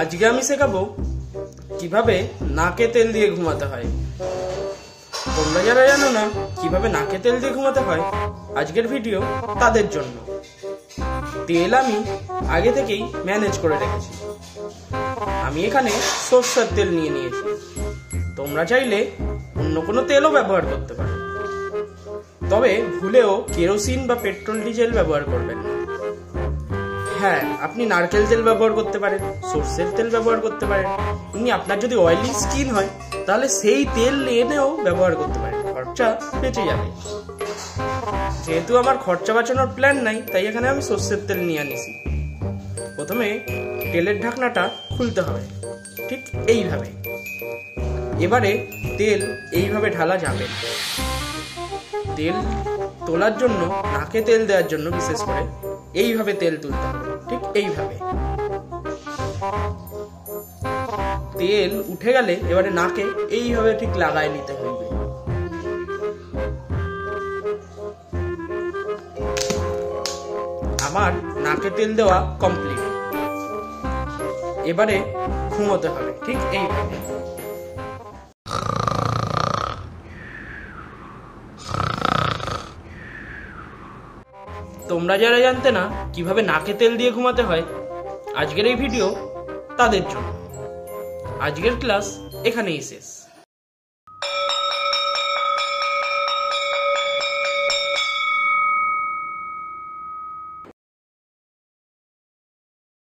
আজকে আমি শেখাবো কিভাবে নাকে তেল দিয়ে ঘুমাতে হয়। তোমরা যারা জানো না কিভাবে নাকে তেল দিয়ে ঘুমাতে হয়, আজকের ভিডিও তাদের জন্য। তেল আমি আগে থেকেই ম্যানেজ করে রেখেছি। আমি এখানে সরষের তেল নিয়ে নিয়েছি। তোমরা চাইলে অন্য কোনো তেলও ব্যবহার করতে পারো, তবে ভুলেও কেরোসিন বা পেট্রোল ডিজেল ব্যবহার করবেন না। হ্যাঁ, আপনি নারকেল তেল ব্যবহার করতে পারেন, সরষের তেল ব্যবহার করতে পারেন। এমনি আপনার যদি অয়েলি স্কিন হয় তাহলে সেই তেল এনেও ব্যবহার করতে পারেন, খরচা বেঁচে যাবে। যেহেতু আমার খরচা বাঁচানোর প্ল্যান নাই, তাই এখানে আমি সরষের তেল নিয়ে আনিছি। প্রথমে তেলের ঢাকনাটা খুলতে হবে, ঠিক এইভাবে। এবারে তেল এইভাবে ঢালা যাবে। তেল তোলার জন্য, নাকে তেল দেওয়ার জন্য বিশেষ করে এইভাবে তেল তুলতে হবে, ঠিক এইভাবে। তেল উঠে গেলে এবারে নাকে এইভাবে ঠিক লাগায় নিতে হইবে। আমার নাকে তেল দেওয়া কমপ্লিট। এবারে ঘুমোতে হবে, ঠিক এইভাবে। তোমরা যারা জানতে না কিভাবে নাকে তেল দিয়ে ঘুমাতে হয়, আজকের এই ভিডিও তাদের জন্য। আজকের ক্লাস এখানেই শেষ।